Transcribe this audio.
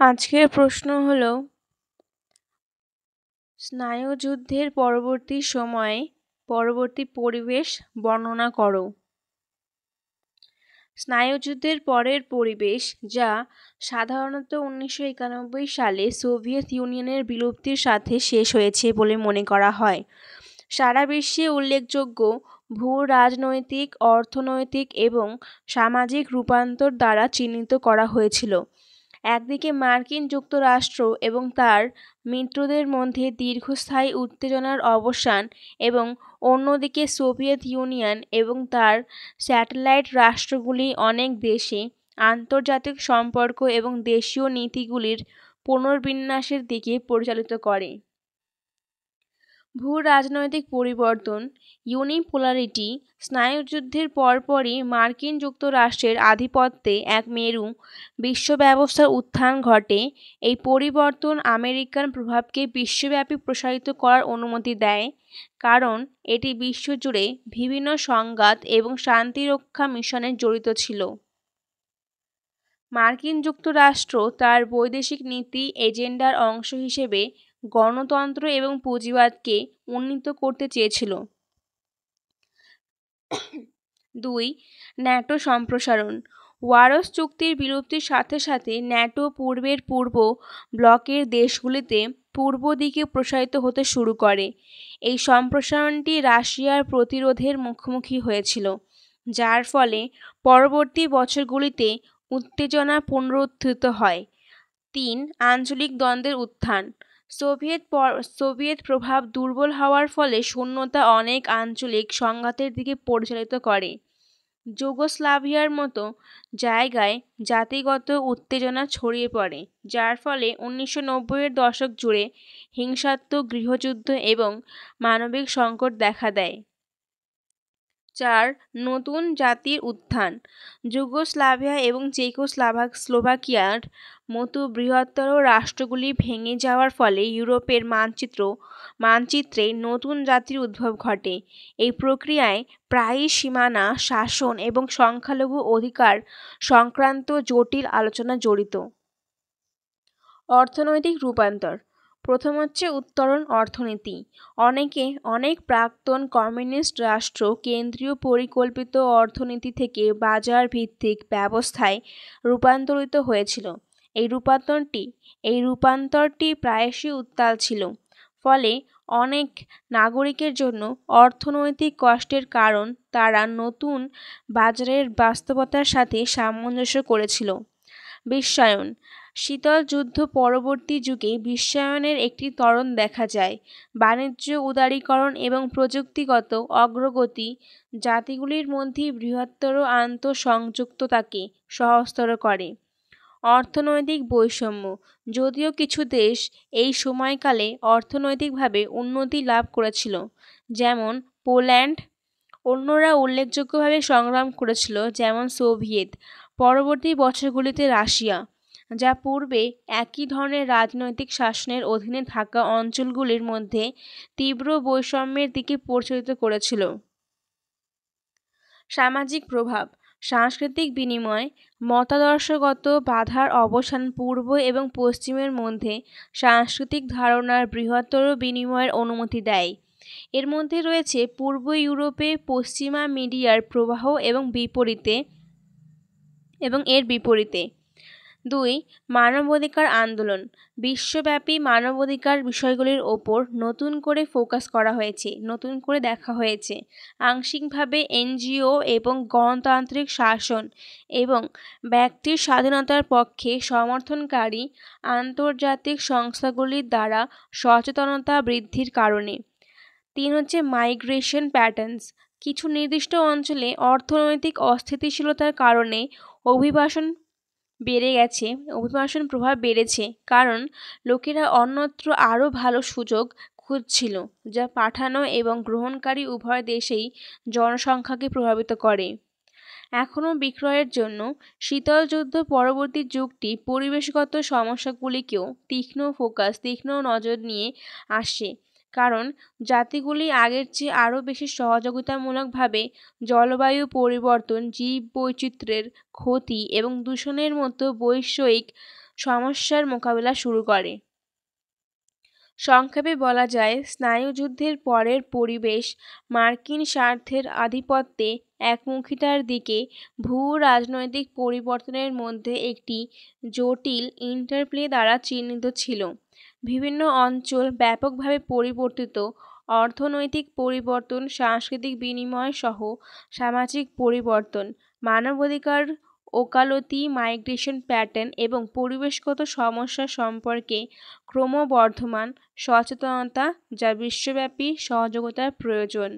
আজকের প্রশ্ন হলো স্নায়ুযুদ্ধের পরবর্তী পরিবেশ বর্ণনা করো। স্নায়ুযুদ্ধের পরের পরিবেশ, যা সাধারণত 1991 সালে সোভিয়েত ইউনিয়নের বিলুপ্তির সাথে শেষ হয়েছে বলে মনে করা হয়, সারা বিশ্বে উল্লেখযোগ্য ভূ-রাজনৈতিক, অর্থনৈতিক এবং সামাজিক রূপান্তর দ্বারা চিহ্নিত করা হয়েছিল। একদিকে মার্কিন যুক্তরাষ্ট্র এবং তার মিত্রদের মধ্যে দীর্ঘস্থায়ী উত্তেজনার অবসান এবং অন্যদিকে সোভিয়েত ইউনিয়ন এবং তার স্যাটেলাইট রাষ্ট্রগুলি অনেক দেশে আন্তর্জাতিক সম্পর্ক এবং দেশীয় নীতিগুলির পুনর্বিন্যাসের দিকে পরিচালিত করে। ভূ-রাজনৈতিক পরিবর্তন, ইউনিপোলারিটি। স্নায়ুযুদ্ধের পরপরই মার্কিন যুক্তরাষ্ট্রের আধিপত্যে এক মেরু বিশ্বব্যবস্থার উত্থান ঘটে। এই পরিবর্তন আমেরিকান প্রভাবকে বিশ্বব্যাপী প্রসারিত করার অনুমতি দেয়, কারণ এটি বিশ্বজুড়ে বিভিন্ন সংঘাত এবং শান্তিরক্ষা মিশনে জড়িত ছিল। মার্কিন যুক্তরাষ্ট্র তার বৈদেশিক নীতি এজেন্ডার অংশ হিসেবে গণতন্ত্র এবং পুঁজিবাদকে উন্নীত করতে চেয়েছিল। ২. ন্যাটো সম্প্রসারণ। ওয়ারশ চুক্তির বিলুপ্তির সাথে সাথে ন্যাটো পূর্বের পূর্ব ব্লকের দেশগুলিতে পূর্ব দিকে প্রসারিত হতে শুরু করে। এই সম্প্রসারণটি রাশিয়ার প্রতিরোধের মুখোমুখি হয়েছিল, যার ফলে পরবর্তী বছরগুলিতে উত্তেজনা পুনরুত্থিত হয়। ৩. আঞ্চলিক দ্বন্দ্বের উত্থান। সোভিয়েত প্রভাব দুর্বল হওয়ার ফলে শূন্যতা অনেক আঞ্চলিক সংঘাতের দিকে পরিচালিত করে। যুগোস্লাভিয়ার মতো জায়গায় জাতিগত উত্তেজনা ছড়িয়ে পড়ে, যার ফলে 1990-এর দশক জুড়ে হিংসাত্মক গৃহযুদ্ধ এবং মানবিক সংকট দেখা দেয়। ৪. নতুন জাতির উত্থান। যুগোস্লাভিয়া এবং চেকোস্লোভাকিয়ার মতো বৃহত্তর রাষ্ট্রগুলি ভেঙে যাওয়ার ফলে ইউরোপের মানচিত্রে নতুন জাতির উদ্ভব ঘটে। এই প্রক্রিয়ায় প্রায়ই সীমানা, শাসন এবং সংখ্যালঘু অধিকার সংক্রান্ত জটিল আলোচনা জড়িত। অর্থনৈতিক রূপান্তর। প্রথম হচ্ছে উত্তরণ অর্থনীতি। অনেক প্রাক্তন কমিউনিস্ট রাষ্ট্র কেন্দ্রীয় পরিকল্পিত অর্থনীতি থেকে বাজার ভিত্তিক ব্যবস্থায় রূপান্তরিত হয়েছিল। এই রূপান্তরটি প্রায়শই উত্তাল ছিল, ফলে অনেক নাগরিকের জন্য অর্থনৈতিক কষ্টের কারণ তারা নতুন বাজারের বাস্তবতার সাথে সামঞ্জস্য করেছিল। বিশ্বায়ন। শীতল যুদ্ধ পরবর্তী যুগে বিশ্বায়নের একটি ত্বরণ দেখা যায়। বাণিজ্য উদারীকরণ এবং প্রযুক্তিগত অগ্রগতি জাতিগুলির মধ্যে বৃহত্তর আন্তঃসংযুক্ততাকে সহজতর করে। অর্থনৈতিক বৈষম্য। যদিও কিছু দেশ এই সময়কালে অর্থনৈতিকভাবে উন্নতি লাভ করেছিল, যেমন পোল্যান্ড, অন্যরা উল্লেখযোগ্যভাবে সংগ্রাম করেছিল, যেমন সোভিয়েত পরবর্তী বছরগুলিতে রাশিয়া, যা পূর্বে একই ধরনের রাজনৈতিক শাসনের অধীনে থাকা অঞ্চলগুলির মধ্যে তীব্র বৈষম্যের দিকে পরিচালিত করেছিল। সামাজিক প্রভাব। সাংস্কৃতিক বিনিময়। মতাদর্শগত বাধার অবসান পূর্ব এবং পশ্চিমের মধ্যে সাংস্কৃতিক ধারণার বৃহত্তর বিনিময়ের অনুমতি দেয়। এর মধ্যে রয়েছে পূর্ব ইউরোপে পশ্চিমা মিডিয়ার প্রবাহ এবং এর বিপরীতে। ২. মানবাধিকার আন্দোলন। বিশ্বব্যাপী মানবাধিকার বিষয়গুলির ওপর নতুন করে দেখা হয়েছে। আংশিকভাবে এনজিও এবং গণতান্ত্রিক শাসন এবং ব্যক্তির স্বাধীনতার পক্ষে সমর্থনকারী আন্তর্জাতিক সংস্থাগুলির দ্বারা সচেতনতা বৃদ্ধির কারণে। ৩ হচ্ছে মাইগ্রেশন প্যাটার্নস। কিছু নির্দিষ্ট অঞ্চলে অর্থনৈতিক অস্থিতিশীলতার কারণে অভিবাসন প্রভাব বেড়েছে, কারণ লোকেরা অন্যত্র আরও ভালো সুযোগ খুঁজছিল, যা পাঠানো এবং গ্রহণকারী উভয় দেশেই জনসংখ্যাকে প্রভাবিত করে। এখনও বিক্রয়ের জন্য শীতল যুদ্ধ পরবর্তী যুগটি পরিবেশগত সমস্যাগুলিকেও তীক্ষ্ণ নজর নিয়ে আসে, কারণ জাতিগুলি আগের চেয়ে আরও বেশি সহযোগিতামূলকভাবে জলবায়ু পরিবর্তন, জীববৈচিত্র্যের ক্ষতি এবং দূষণের মতো বৈশ্বিক সমস্যার মোকাবিলা শুরু করে। সংক্ষেপে বলা যায়, স্নায়ুযুদ্ধের পরের পরিবেশ মার্কিন স্বার্থের আধিপত্যে একমুখিতার দিকে ভূ রাজনৈতিক পরিবর্তনের মধ্যে একটি জটিল ইন্টারপ্লে দ্বারা চিহ্নিত ছিল। বিভিন্ন অঞ্চল ব্যাপকভাবে পরিবর্তিত, অর্থনৈতিক পরিবর্তন, সাংস্কৃতিক বিনিময় সহ সামাজিক পরিবর্তন, মানবাধিকার ওকালতি, মাইগ্রেশন প্যাটার্ন এবং পরিবেশগত সমস্যা সম্পর্কে ক্রমবর্ধমান সচেতনতা, যা বিশ্বব্যাপী সহযোগিতার প্রয়োজন।